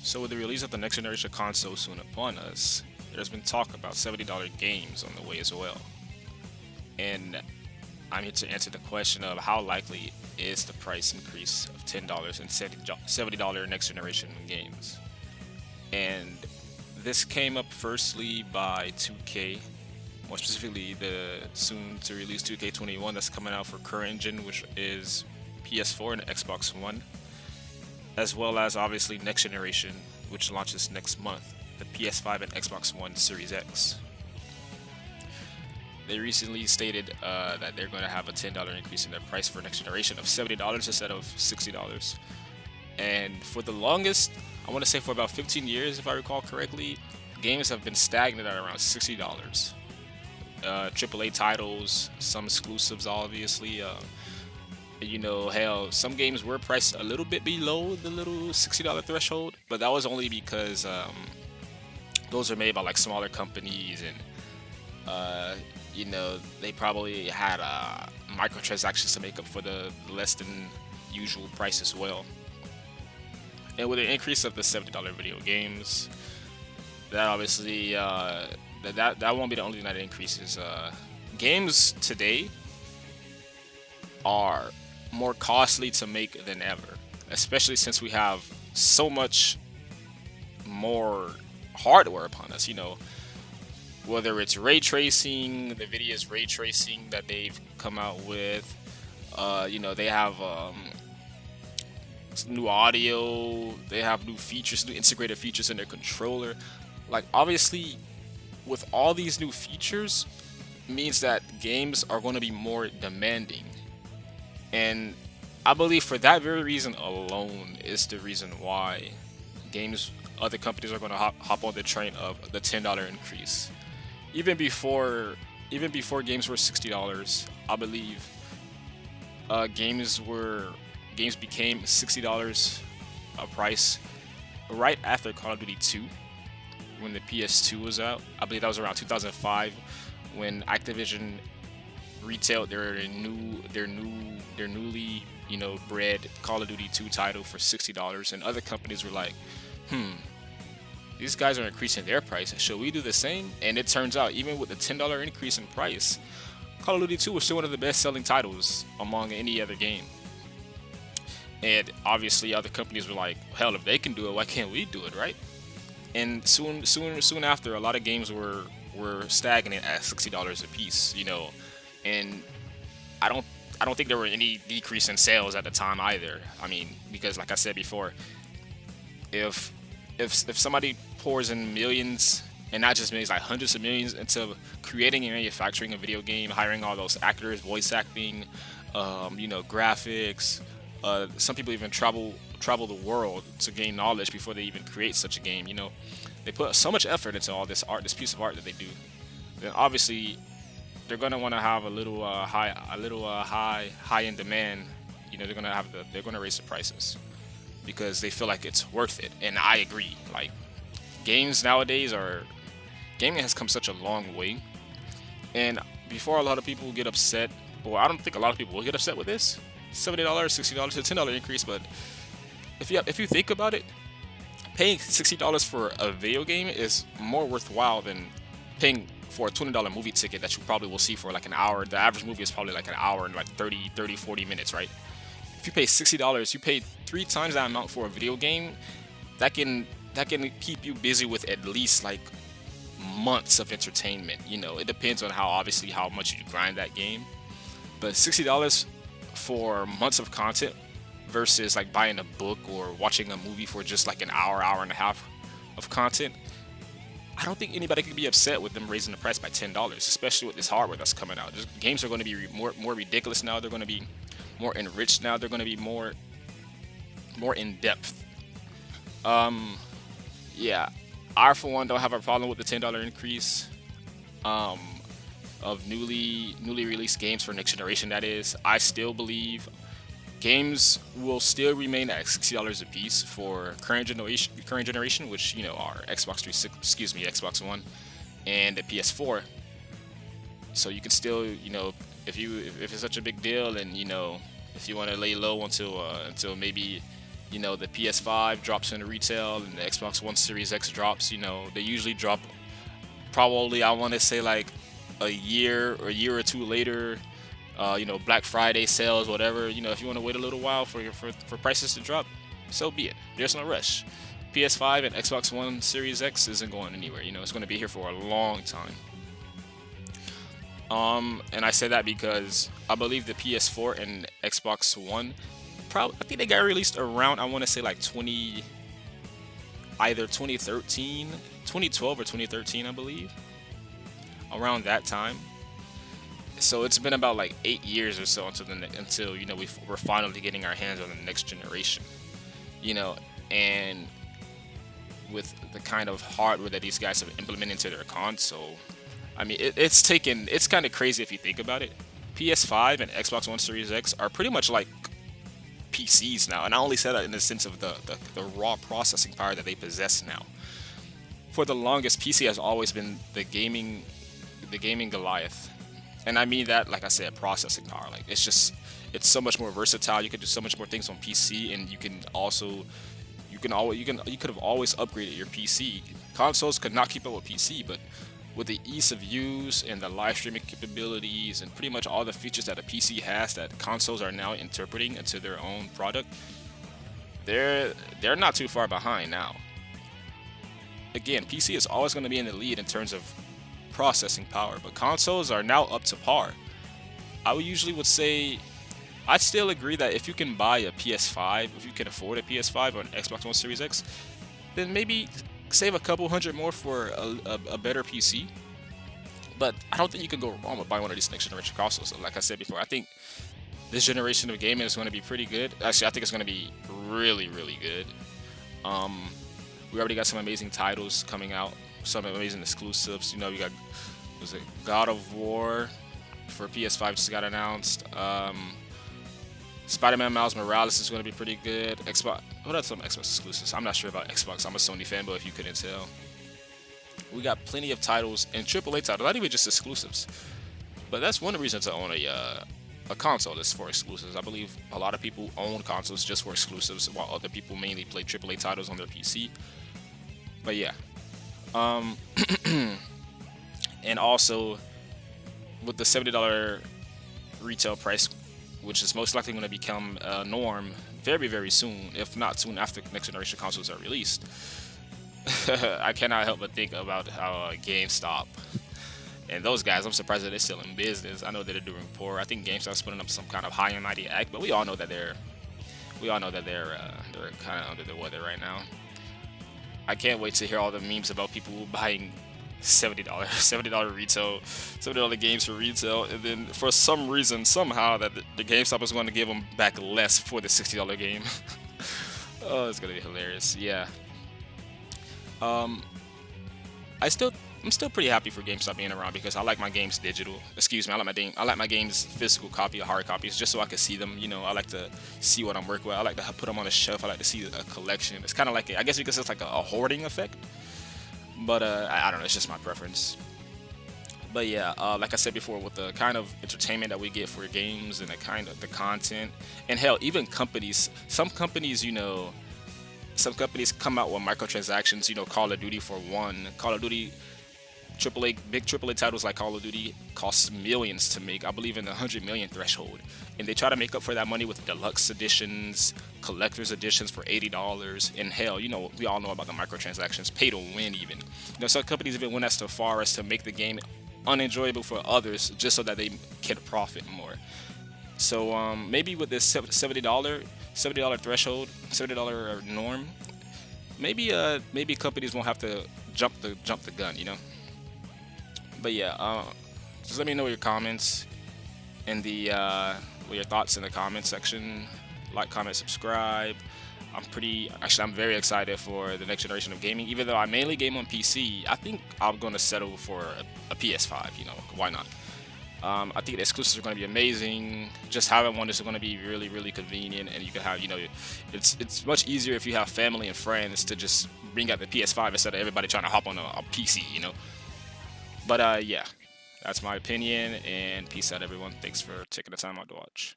So with the release of the next generation console soon upon us, there's been talk about $70 games on the way as well. And I'm here to answer the question of how likely is the price increase of $10 and $70 next generation games. And this came up firstly by 2K, more specifically the soon to release 2K21 that's coming out for current engine, which is PS4 and Xbox One, as well as obviously next generation, which launches next month, the PS5 and Xbox One Series X. They recently stated that they're going to have a $10 increase in their price for next generation of $70 instead of $60. And for the longest, I want to say for about 15 years, if I recall correctly, games have been stagnant at around $60. AAA titles, some exclusives, obviously. Hell, some games were priced a little bit below the little $60 threshold, but that was only because those are made by like smaller companies, and they probably had microtransactions to make up for the less than usual price as well. And with the increase of the $70 video games, that obviously that won't be the only thing that increases. Games today are more costly to make than ever, especially since we have so much more hardware upon us. Whether it's ray tracing, the NVIDIA's ray tracing that they've come out with, they have new audio, they have new features, new integrated features in their controller. Like, obviously, with all these new features, means that games are going to be more demanding. And I believe for that very reason alone is the reason why other companies are going to hop on the train of the $10 increase. Even before games were $60, I believe games became $60 a price right after Call of Duty 2, when the PS2 was out. I believe that was around 2005 when Activision retailed their newly bred Call of Duty 2 title for $60, and other companies were like, these guys are increasing their price. Should we do the same? And it turns out, even with the $10 increase in price, Call of Duty 2 was still one of the best-selling titles among any other game. And obviously, other companies were like, hell, if they can do it, why can't we do it, right? And soon after, a lot of games were stagnant at $60 a piece, and I don't think there were any decrease in sales at the time either. I mean, because like I said before, if somebody pours in millions, and not just millions, like hundreds of millions, into creating and manufacturing a video game, hiring all those actors, voice acting, graphics, some people even travel the world to gain knowledge before they even create such a game. They put so much effort into all this art, this piece of art that they do. Then obviously they're gonna want to have a little high in demand. They're gonna raise the prices because they feel like it's worth it. And I agree. Like, gaming has come such a long way. And before a lot of people get upset, well, I don't think a lot of people will get upset with this $70, $60, a $10 increase. But if you think about it, paying $60 for a video game is more worthwhile than paying for a $20 movie ticket that you probably will see for like an hour. The average movie is probably like an hour and like 40 minutes, right? If you pay $60, you pay 3 times that amount for a video game. That can keep you busy with at least like months of entertainment. It depends on how much you grind that game. But $60 for months of content versus like buying a book or watching a movie for just like an hour and a half of content, I don't think anybody could be upset with them raising the price by $10, especially with this hardware that's coming out. Games are going to be more ridiculous now. They're going to be more enriched now. They're going to be more in depth. Yeah, I for one don't have a problem with the $10 increase of newly released games for next generation. That is, I still believe games will still remain at $60 a piece for current generation, which are Xbox One, and the PS4. So you can still, if it's such a big deal, and if you want to lay low until maybe The PS5 drops into retail and the Xbox One Series X drops. They usually drop probably, I want to say, like a year or two later. Black Friday sales, whatever. If you want to wait a little while for prices to drop, so be it. There's no rush. PS5 and Xbox One Series X isn't going anywhere. It's going to be here for a long time. And I say that because I believe the PS4 and Xbox One, I think they got released around, I want to say like either 2013, 2012 or 2013, I believe, around that time. So it's been about like 8 years or so until we're finally getting our hands on the next generation. And with the kind of hardware that these guys have implemented into their console, I mean, it's kind of crazy if you think about it. PS5 and Xbox One Series X are pretty much like PCs now, and I only say that in the sense of the raw processing power that they possess now. For the longest, PC has always been the gaming Goliath, and I mean that, like I said, processing power. Like it's so much more versatile. You can do so much more things on PC, and you could have always upgraded your PC. Consoles could not keep up with PC, but with the ease of use and the live streaming capabilities and pretty much all the features that a PC has that consoles are now interpreting into their own product, they're not too far behind now. Again, PC is always going to be in the lead in terms of processing power, but consoles are now up to par. I would say, I still agree that if you can buy a PS5, if you can afford a PS5 or an Xbox One Series X, then maybe save a couple hundred more for a better PC. But I don't think you can go wrong with buying one of these next generation consoles. Like I said before, I think this generation of gaming is going to be pretty good. Actually, I think it's going to be really, really good. We already got some amazing titles coming out, some amazing exclusives. We got, was it God of War for PS5 just got announced. Spider-Man Miles Morales is going to be pretty good. Xbox, what are some Xbox exclusives? I'm not sure about Xbox. I'm a Sony fanboy, if you couldn't tell. We got plenty of titles and AAA titles, not even just exclusives. But that's one reason to own a console is for exclusives. I believe a lot of people own consoles just for exclusives, while other people mainly play AAA titles on their PC. But yeah. And also, with the $70 retail price, which is most likely going to become a norm very, very soon, if not soon after next generation consoles are released. I cannot help but think about how GameStop and those guys, I'm surprised that they're still in business. I know that they're doing poor. I think GameStop's putting up some kind of high and mighty act, but we all know that they're kind of under the weather right now. I can't wait to hear all the memes about people buying $70 retail, $70 games for retail, and then for some reason, somehow, that the GameStop is going to give them back less for the $60 game. Oh, it's gonna be hilarious. Yeah. I'm still pretty happy for GameStop being around because I like my games digital. Excuse me, I like my games physical copy, hard copies, just so I can see them. I like to see what I'm working with. I like to put them on a shelf. I like to see a collection. It's kind of like, I guess you could say it's like a hoarding effect. But I don't know, it's just my preference. But yeah, like I said before, with the kind of entertainment that we get for games and the kind of the content, and hell, even companies, some companies come out with microtransactions. Call of Duty for one. Call of Duty, big AAA titles like Call of Duty cost millions to make. I believe in the 100 million threshold, and they try to make up for that money with deluxe editions, collector's editions for $80. And hell, we all know about the microtransactions, pay to win even. Some companies even went as far as to make the game unenjoyable for others just so that they can profit more. So maybe with this $70 threshold, $70 norm, maybe companies won't have to jump the gun, But yeah, just let me know your comments in the your thoughts in the comment section. Like, comment, subscribe. I'm very excited for the next generation of gaming. Even though I mainly game on PC, I think I'm gonna settle for a PS5. Why not? I think the exclusives are going to be amazing. Just having one is going to be really, really convenient, and you can have, it's much easier if you have family and friends to just bring out the PS5 instead of everybody trying to hop on a PC. But yeah, that's my opinion, and peace out, everyone. Thanks for taking the time out to watch.